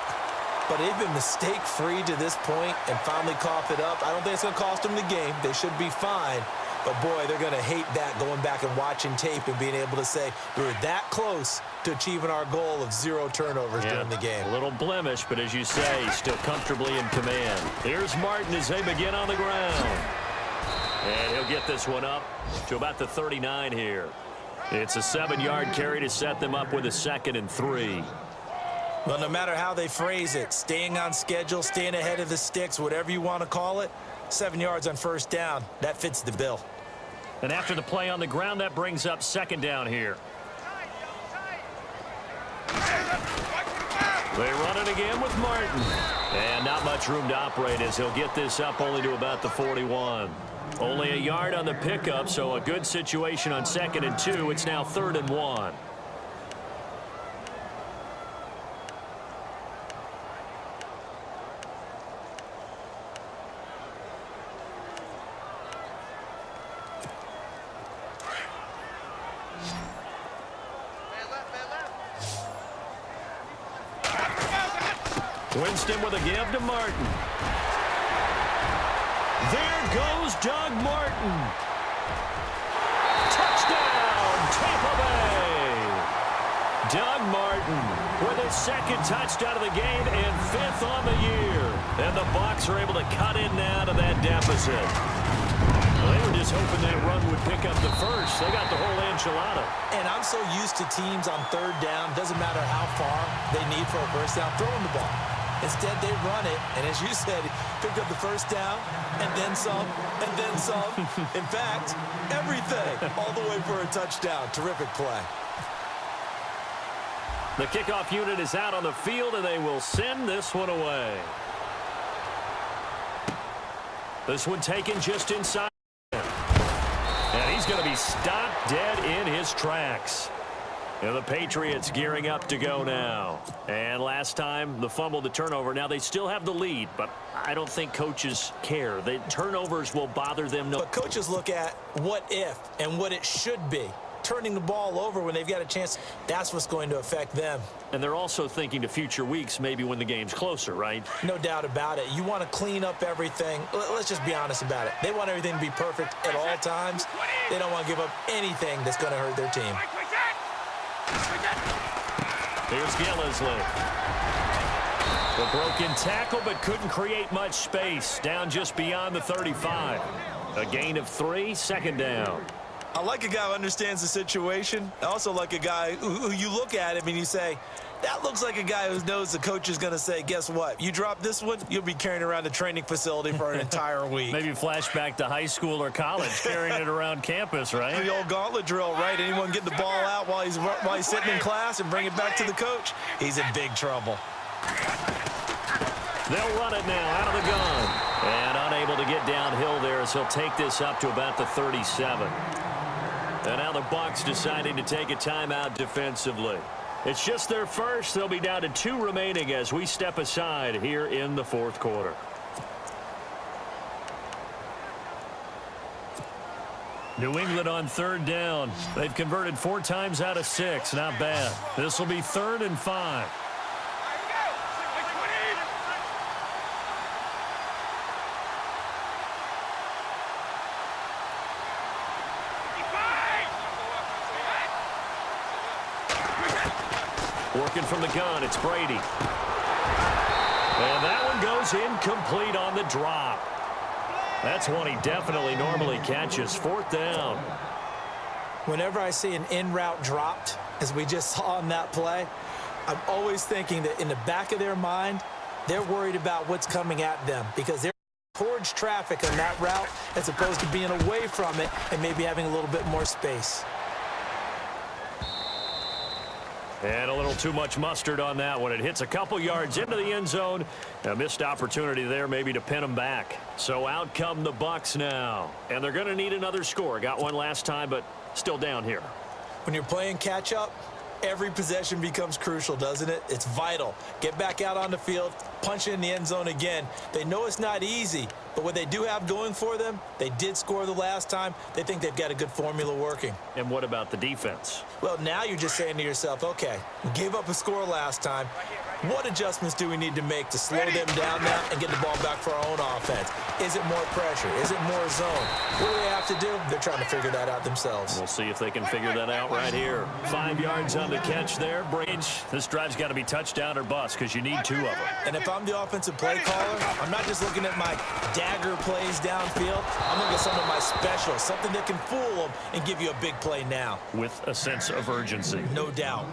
but they've been mistake-free to this point and finally coughed it up. I don't think it's going to cost them the game. They should be fine. But, boy, they're going to hate that, going back and watching tape and being able to say we were that close to achieving our goal of 0 turnovers during the game. A little blemish, but as you say, still comfortably in command. Here's Martin as they begin on the ground. And he'll get this one up to about the 39 here. It's a 7-yard carry to set them up with a 2nd and 3. Well, no matter how they phrase it, staying on schedule, staying ahead of the sticks, whatever you want to call it, 7 yards on first down, that fits the bill. And after the play on the ground, that brings up 2nd down here. They run it again with Martin. And not much room to operate as he'll get this up only to about the 41. Only a yard on the pickup, so a good situation on 2nd and 2. It's now 3rd and 1. Winston with a give to Martin. There goes Doug Martin. Touchdown, Tampa Bay. Doug Martin with his 2nd touchdown of the game and 5th on the year. And the Bucs are able to cut in now to that deficit. Well, they were just hoping that run would pick up the first. They got the whole enchilada. And I'm so used to teams on 3rd down, doesn't matter how far they need for a first down, throwing the ball. Instead, they run it, and as you said, picked up the first down, and then some, and then some. In fact, everything, all the way for a touchdown. Terrific play. The kickoff unit is out on the field, and they will send this one away. This one taken just inside. And he's going to be stopped dead in his tracks. And the Patriots gearing up to go now. And last time, the fumble, the turnover. Now, they still have the lead, but I don't think coaches care. The turnovers will bother them. But coaches look at what if and what it should be. Turning the ball over when they've got a chance, that's what's going to affect them. And they're also thinking to future weeks, maybe when the game's closer, right? No doubt about it. You want to clean up everything. Let's just be honest about it. They want everything to be perfect at all times. They don't want to give up anything that's going to hurt their team. Here's Gillisley. The broken tackle, but couldn't create much space. Down just beyond the 35. A gain of 3, 2nd down. I like a guy who understands the situation. I also like a guy who you look at him and you say, that looks like a guy who knows the coach is going to say, guess what? You drop this one, you'll be carrying around the training facility for an entire week. Maybe flashback to high school or college, carrying it around campus, right? The old gauntlet drill, right? Anyone get the ball out while he's sitting in class and bring it back to the coach? He's in big trouble. They'll run it now out of the gun. And unable to get downhill there as he'll take this up to about the 37. And now the Bucs deciding to take a timeout defensively. It's just their first. They'll be down to 2 remaining as we step aside here in the 4th quarter. New England on 3rd down. They've converted 4 times out of 6. Not bad. This will be 3rd and 5. Working from the gun, it's Brady. And that one goes incomplete on the drop. That's one he definitely normally catches. 4th down. Whenever I see an in-route dropped, as we just saw in that play, I'm always thinking that in the back of their mind, they're worried about what's coming at them because they're towards traffic on that route as opposed to being away from it and maybe having a little bit more space. And a little too much mustard on that one. It hits a couple yards into the end zone. A missed opportunity there maybe to pin them back. So out come the Bucs now. And they're going to need another score. Got one last time, but still down here. When you're playing catch-up, every possession becomes crucial, doesn't it? It's vital. Get back out on the field, punch it in the end zone again. They know it's not easy, but what they do have going for them, they did score the last time. They think they've got a good formula working. And what about the defense? Well, now you're just saying to yourself, okay, we gave up a score last time. What adjustments do we need to make to slow them down now and get the ball back for our own offense? Is it more pressure? Is it more zone? What do they have to do? They're trying to figure that out themselves. We'll see if they can figure that out right here. 5 yards on the catch there. Branch, this drive's got to be touchdown or bust because you need 2 of them. And if I'm the offensive play caller, I'm not just looking at my dagger plays downfield. I'm looking at some of my specials, something that can fool them and give you a big play now. With a sense of urgency. No doubt.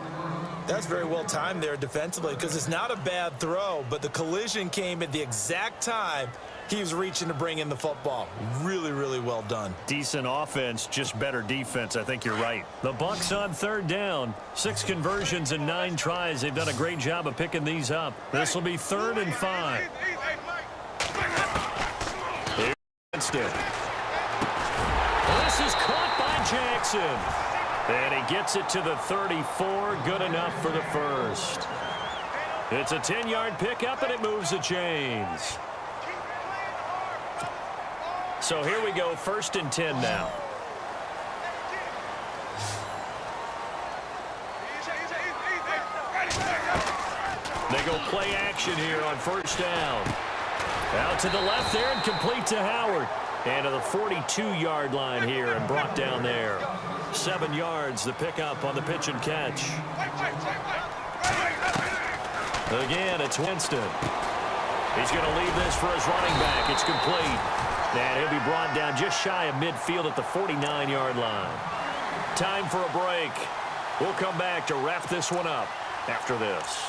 That's very well timed there defensively because it's not a bad throw, but the collision came at the exact time he was reaching to bring in the football. Really, really well done. Decent offense, just better defense. I think you're right. The Bucs on 3rd down. 6 conversions and 9 tries. They've done a great job of picking these up. This will be 3rd and 5. Here's Winston. This is caught by Jackson. And he gets it to the 34. Good enough for the first. It's a 10-yard pickup, and it moves the chains. So here we go, 1st and 10 now. They go play action here on 1st down. Out to the left there and complete to Howard. And to the 42-yard line here and brought down there. 7 yards, the pickup on the pitch and catch. Again, it's Winston. He's going to leave this for his running back. It's complete. And he'll be brought down just shy of midfield at the 49-yard line. Time for a break. We'll come back to wrap this one up after this.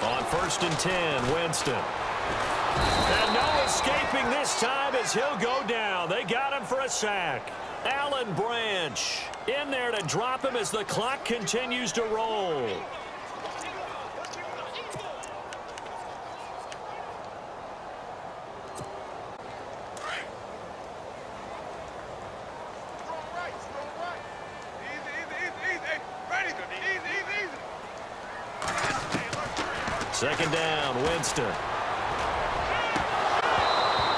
On 1st and 10, Winston. And no escaping this time as he'll go down. They got him for a sack. Alan Branch in there to drop him as the clock continues to roll. Second down, Winston.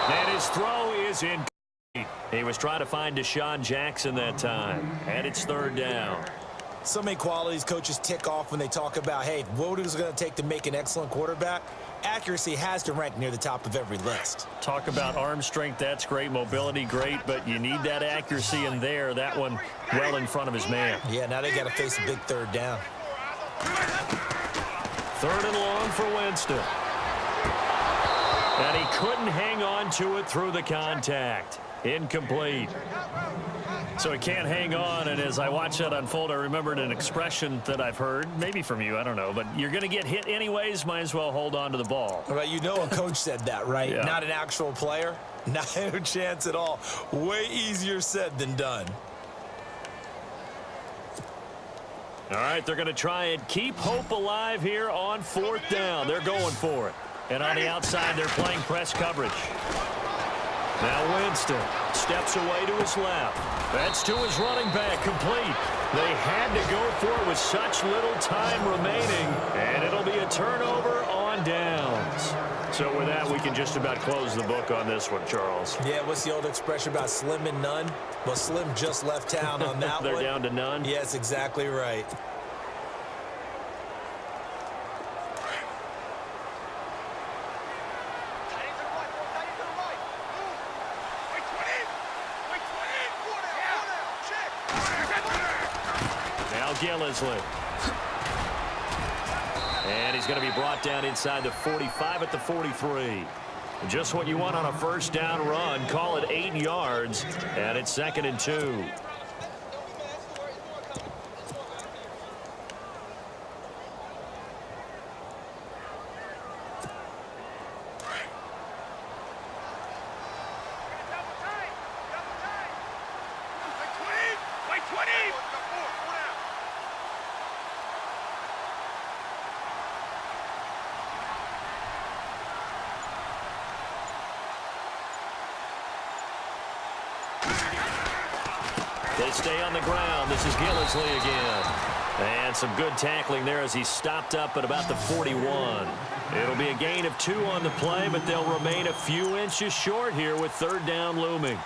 And his throw is incomplete. He was trying to find Deshaun Jackson that time. And it's 3rd down. So many qualities coaches tick off when they talk about, hey, what is it going to take to make an excellent quarterback? Accuracy has to rank near the top of every list. Talk about arm strength, that's great. Mobility, great. But you need that accuracy in there. That one well in front of his man. Yeah, now they got to face a big 3rd down. 3rd and long for Winston. And he couldn't hang on to it through the contact. Incomplete. So he can't hang on, and as I watch that unfold, I remembered an expression that I've heard, maybe from you, I don't know, but you're going to get hit anyways, might as well hold on to the ball. Well, you know a coach said that, right? Yeah. Not an actual player. Not a chance at all. Way easier said than done. All right, they're going to try and keep hope alive here on 4th down. They're going for it. And on the outside, they're playing press coverage. Now Winston steps away to his left. That's to his running back, complete. They had to go for it with such little time remaining. And it'll be a turnover on downs. So with that, we can just about close the book on this one, Charles. Yeah, what's the old expression about slim and none? Well, Slim just left town on that They're one. down to none? Yes, exactly right. Gillisley. And he's going to be brought down inside the 45 at the 43. Just what you want on a first down run. Call it 8 yards, and it's 2nd and 2. They stay on the ground. This is Gillisley again. And some good tackling there as he stopped up at about the 41. It'll be a gain of 2 on the play, but they'll remain a few inches short here with 3rd down looming.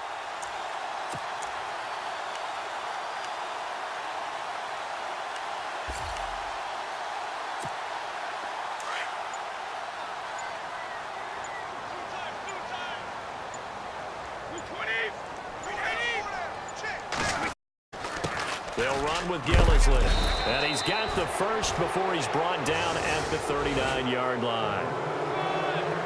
They'll run with Gillisley. And he's got the first before he's brought down at the 39-yard line.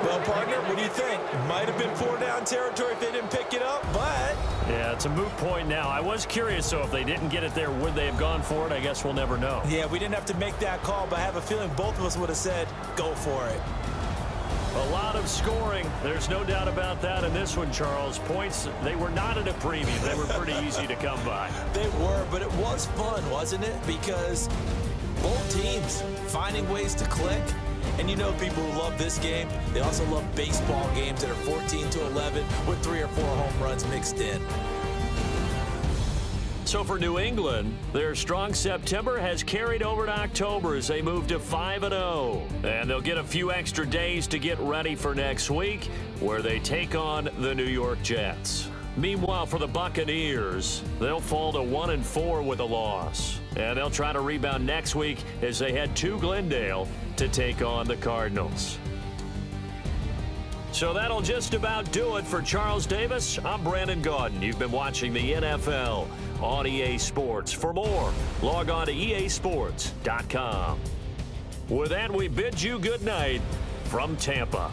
Well, partner, what do you think? Might have been 4-down territory if they didn't pick it up, but... Yeah, it's a moot point now. I was curious, so if they didn't get it there, would they have gone for it? I guess we'll never know. Yeah, we didn't have to make that call, but I have a feeling both of us would have said, go for it. A lot of scoring. There's no doubt about that in this one, Charles. Points, they were not at a premium. They were pretty easy to come by. They were, but it was fun, wasn't it? Because both teams finding ways to click. And you know people who love this game, they also love baseball games that are 14-11 with 3 or 4 home runs mixed in. So for New England, their strong September has carried over to October as they move to 5-0. And they'll get a few extra days to get ready for next week, where they take on the New York Jets. Meanwhile, for the Buccaneers, they'll fall to 1-4 with a loss. And they'll try to rebound next week as they head to Glendale to take on the Cardinals. So that'll just about do it for Charles Davis. I'm Brandon Gaudin. You've been watching the NFL on EA Sports. For more, log on to easports.com. With that, we bid you good night from Tampa.